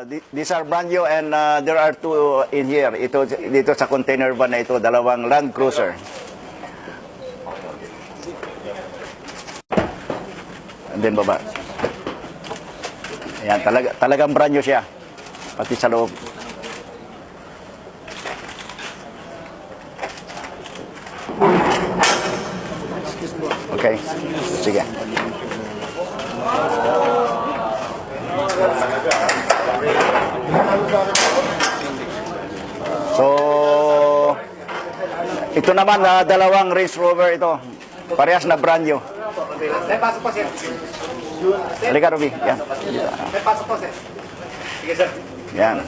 These are brand new and there are two in here. Dito sa container van na ito, dalawang Land Cruiser. And then baba. Ayan, talagang brand new siya. Pati sa loob. Okay, sige. So, ito naman, dalawang Range Rover ito. Parehas na brand new. Pasok po, sir. Halika, Ruby. Yan. Pasok po, sir. Sige, sir. Yan.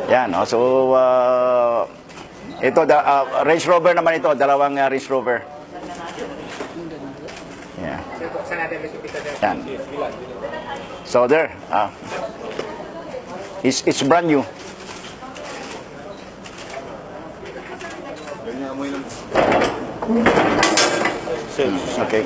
Yan. So, ito, Range Rover naman ito. Dalawang Range Rover. Yan. Yan. So, there. It's brand new. Okay.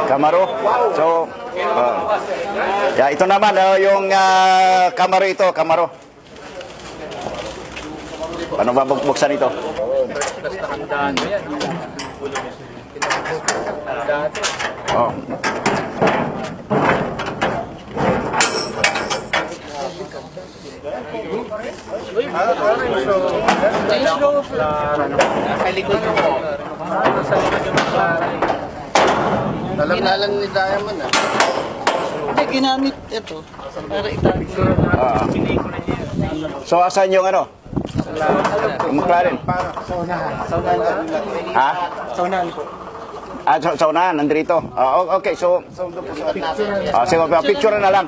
Camaro. So, yeah, ito naman yung Camaro ito, Camaro. Paano ba buksan ito? Oh. Lalang ni Diamond ah. Hindi, ginamit ito. Para itabi. So, asan yung ano? McLaren? Ha? Saunahan po. Saunahan, nandito. Okay, so... sige, picture na lang.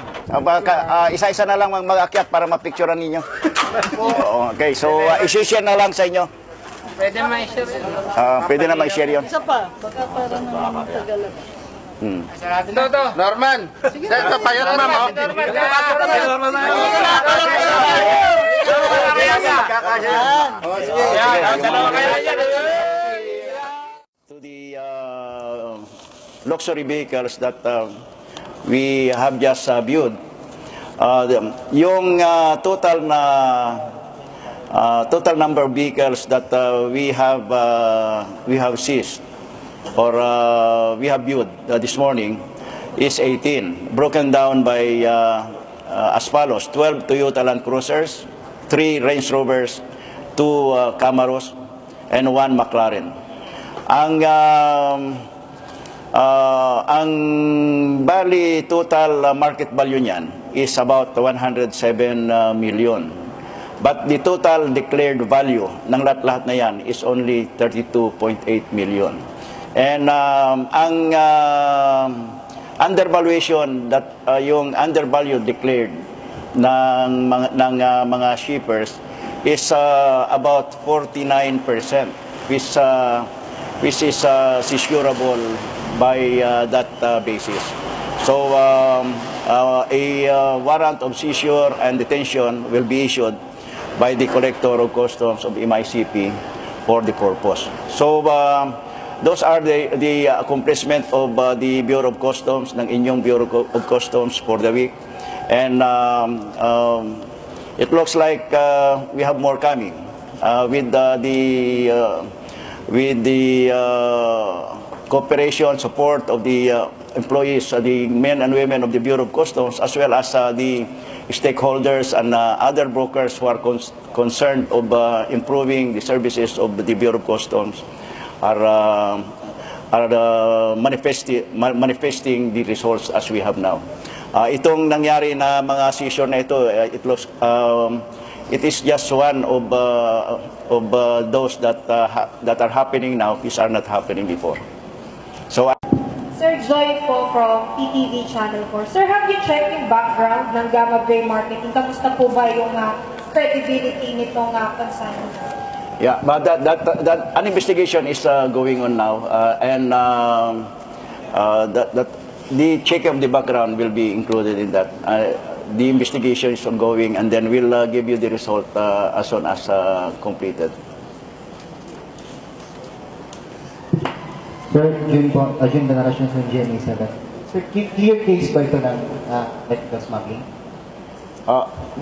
Isa-isa na lang mag-akyat para mapicturean ninyo. Okay, so isi-share na lang sa inyo. Pwede ma-share yun. Pwede na mag-share yun. Isa pa, baka para naman tagalan. Ito. Norman. Ito, payot ma'am. Norman. To the luxury vehicles that we have just viewed, yung total number of vehicles that we have seized or we have viewed this morning is 18, broken down by as follows: 12 Toyota Land Cruisers, 3 Range Rovers, 2 Camaros, and 1 McLaren. Ang bali total market value niyan is about 107 million. But the total declared value ng lahat-lahat na yan is only 32.8 million. And ang undervaluation, that yung undervalue declared ng mga shippers is about 49%, which is seizurable by that basis. So a warrant of seizure and detention will be issued by the Collector of Customs of MICP for the purpose. So those are the accomplishment of the Bureau of Customs, ng inyong Bureau of Customs for the week. And it looks like we have more coming with the cooperation, support of the employees, the men and women of the Bureau of Customs, as well as the stakeholders and other brokers who are concerned of improving the services of the Bureau of Customs are manifesting the results as we have now. Itong nangyari na mga seizure na ito, it is just one of those that are happening now, which are not happening before. So, Sir Joy po from PTV Channel 4. Sir, have you checked yung background ng Gamma Gray Marketing? Kamusta po ba yung credibility nitong consignment? yeah, but that an investigation is going on now, and the check of the background will be included in that. the investigation is ongoing, and then we'll give you the result as soon as completed. Sir, June Veneracion from GMA7. Sir, clear case ba ito ng ethical smuggling?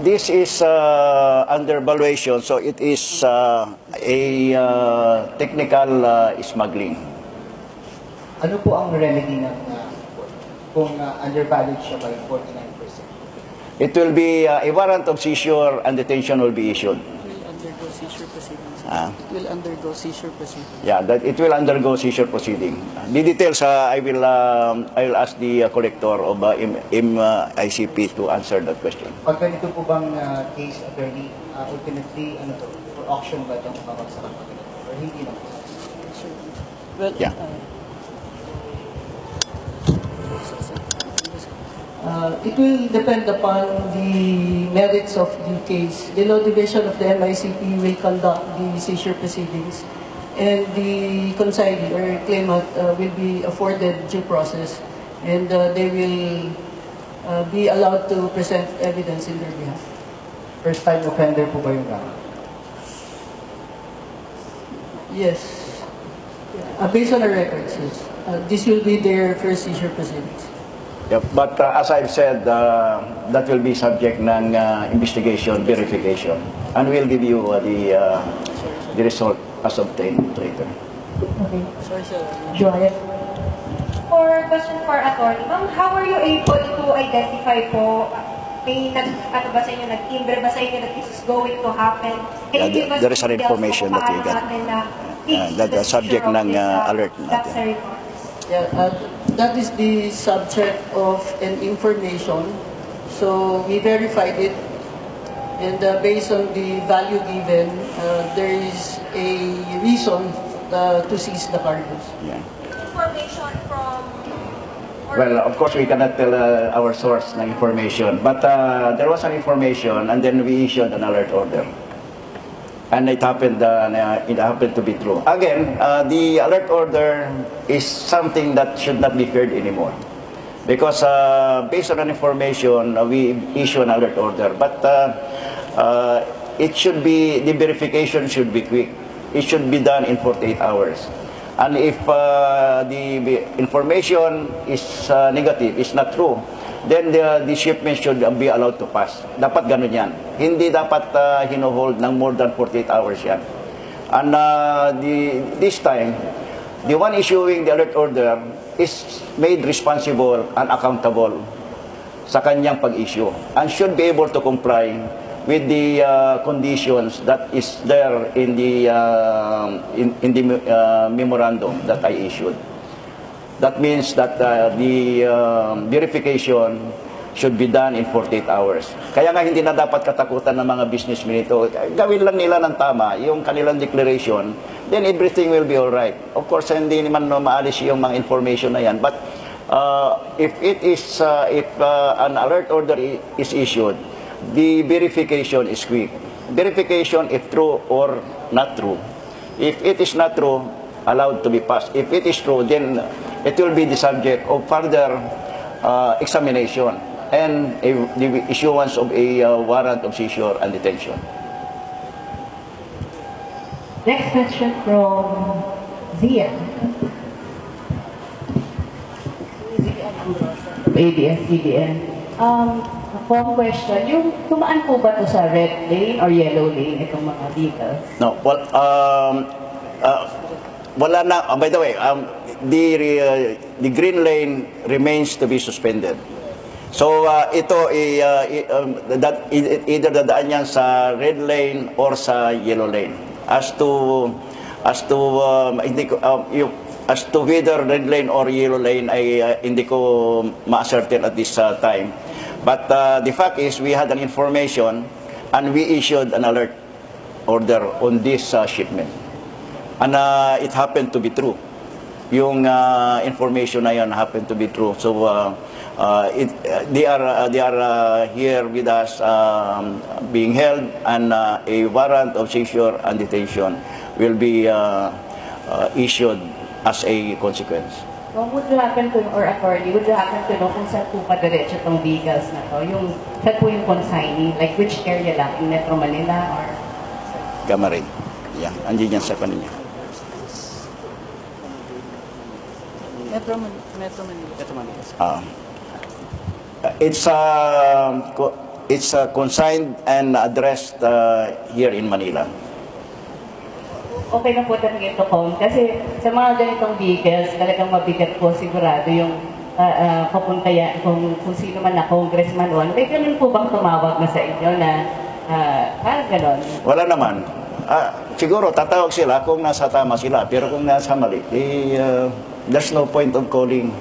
This is under valuation, so it is a technical smuggling. Ano po ang remedy ng kung undervalued siya by 49%? It will be a warrant of seizure and detention will be issued. It will undergo seizure proceedings. Ah. It will undergo seizure proceedings. Yeah, that it will undergo seizure proceeding. The details I will ask the collector of ICP to answer that question. Pag ganito po bang case, attorney, ultimately, ano to, for auction ba itong mabagsakan pa ganito? Or hindi na? Well, Yeah. It will depend upon the merits of the case. The law division of the MICP will conduct the seizure proceedings, and the consignee or claimant will be afforded due process, and they will be allowed to present evidence in their behalf. First time offender po ba yung gamit? Yes. Based on our records, yes. This will be their first seizure proceedings. Yep. But as I've said, that will be subject ng investigation, verification, and we'll give you the result as obtained later. Okay. Sorry, sir. Joanne. For question for attorney, ma'am, how are you able to identify po, may ano ba sa inyo, nag-timbre ba sa inyo that this is going to happen? Can you give us There is an details information kung that we paano got. natin na That the subject ng alert That's natin. Yeah, that is the subject of an information. So we verified it, and based on the value given, there is a reason to seize the cargoes. Yeah. Information from... Well, of course, we cannot tell our source ng information, but there was an information, and then we issued an alert order. And it happened to be true. Again, the alert order is something that should not be feared anymore. Because based on an information, we issue an alert order. But it should be, the verification should be quick. It should be done in 48 hours. And if the information is negative, is not true, then the shipment should be allowed to pass. Dapat ganun yan. Hindi dapat hino-hold ng more than 48 hours yan. And this time, the one issuing the alert order is made responsible and accountable sa kanyang pag-issue and should be able to comply with the conditions that is there in the memorandum that I issued. That means that the verification should be done in 48 hours. Kaya nga hindi na dapat katakutan ng mga businessmen ito. Gawin lang nila ng tama yung kanilang declaration, then everything will be all right. Of course, hindi naman maalis yung mga information na yan. But if an alert order is issued, the verification is quick. Verification if true or not true. If it is not true, allowed to be passed. If it is true, then it will be the subject of further examination and the issuance of a warrant of seizure and detention. Next question from Zia. ABS-CBN. Phone question, yung tumaan po ba to sa red lane or yellow lane itong mga vehicles? No, well, wala na. By the way, the green lane remains to be suspended. So ito either dadaan yan sa red lane or sa yellow lane. As to whether red lane or yellow lane ay hindi ko ma-ascertain at this time. But the fact is we had an information and we issued an alert order on this shipment. And it happened to be true. Yung information na yan happened to be true. So they are here with us being held, and a warrant of seizure and detention will be issued as a consequence. Would you happen to, or attorney, would you happen to know kung saan po pa diretso itong vehicles na to? Yung, saan po yung consignee? Like which area lang? In Metro Manila or? Gamarin. Yeah, andiyan yan sa kanila. Metro Manila. It's consigned and addressed here in Manila. Okay na po talaga ito, Kong. Kasi sa mga ganitong vehicles, talagang mabigat po sigurado yung papunta yan, kung sino man na congressman o ano. May ganun po bang tumawag na sa inyo na parang ganon? Wala naman. Siguro tatawag sila kung nasa tama sila, pero kung nasa mali, there's no point of calling.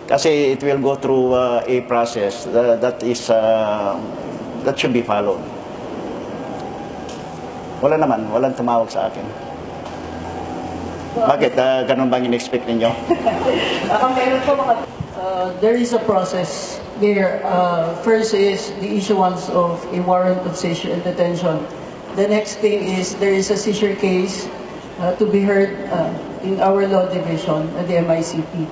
Kasi it will go through a process that should be followed. Wala naman, walang tumawag sa akin. Bakit? Ganun bang in-expect ninyo? There is a process there. First is the issuance of a warrant of seizure and detention. The next thing is there is a seizure case to be heard in our law division at the MICP.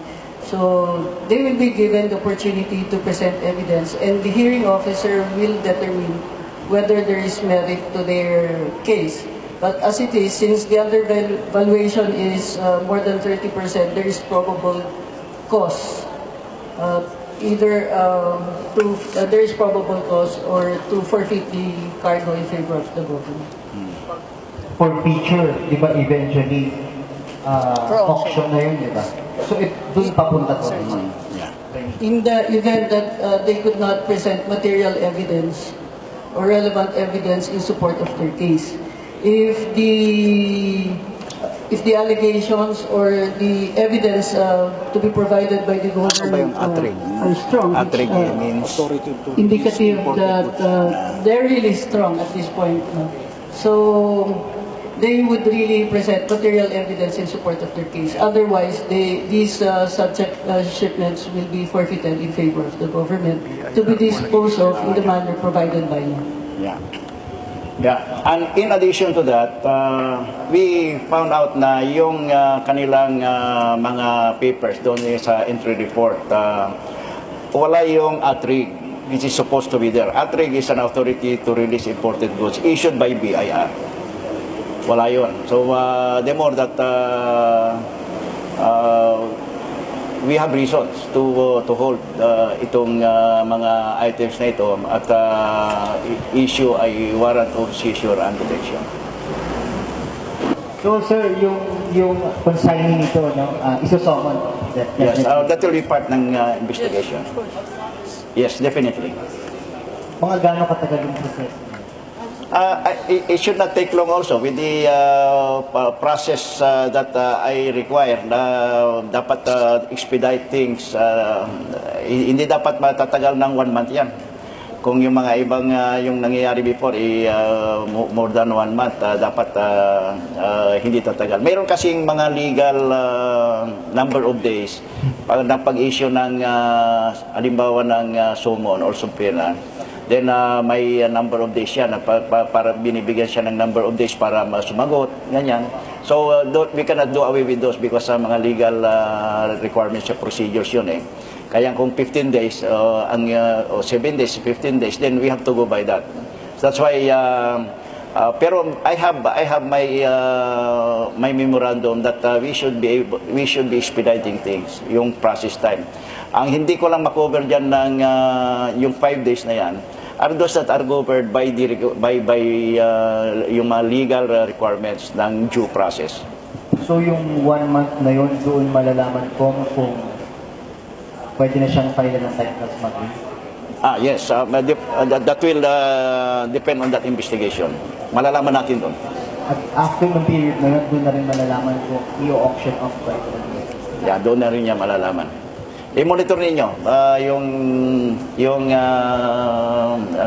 So they will be given the opportunity to present evidence, and the hearing officer will determine whether there is merit to their case. But as it is, since the undervaluation is more than 30%, there is probable cause. There is probable cause or to forfeit the cargo in favor of the government. For feature, di ba eventually, auction na yun, di ba? So, doon papunta to. Yeah. In the event that they could not present material evidence or relevant evidence in support of their case, if the allegations or the evidence to be provided by the government are strong, Atrig means indicative that they're really strong at this point. So they would really present material evidence in support of their case. Otherwise, these subject shipments will be forfeited in favor of the government to be disposed of in the manner provided by law. Yeah. Yeah. And in addition to that, we found out na yung kanilang mga papers doon sa entry report, wala yung ATRIG, which is supposed to be there. ATRIG is an authority to release imported goods issued by BIR. Wala yun. So, the more that we have reasons to hold itong mga items na ito at issue ay warrant of seizure and detention. So, sir, yung consignee nito, no, isosummon. Yes, that will be part ng investigation. Yes, definitely. Mga gano'ng katagal yung process? It should not take long also with the process that I require na dapat expedite things. Hindi dapat matatagal ng 1 month yan. Kung yung mga ibang yung nangyayari before more than 1 month, dapat hindi tatagal. Mayroon kasing mga legal number of days pag-issue ng halimbawa ng summon or subpoena. Then may number of days siya para binibigyan siya ng number of days para sumagot, ganyan. So we cannot do away with those because mga legal requirements sa procedures yun eh. Kaya kung 15 days o 7 days, 15 days, then we have to go by that. So that's why pero I have my memorandum that we should be expediting things, yung process time. Ang hindi ko lang makover diyan ng yung 5 days na yan are those that are covered by yung mga legal requirements ng due process. So yung 1 month na yun, doon malalaman kung pwede na siyang file ng type of smuggling? Yes, that will depend on that investigation. Malalaman natin doon. At after ng period na yun, doon na rin malalaman kung i-auction off by the Yeah, doon na rin niya malalaman. I-monitor ninyo yung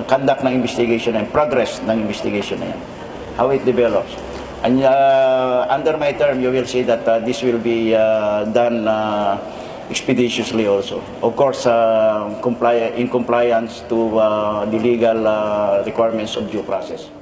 conduct ng investigation and progress ng investigation na yan. How it develops. And under my term, you will see that this will be done expeditiously also. Of course, in compliance to the legal requirements of due process.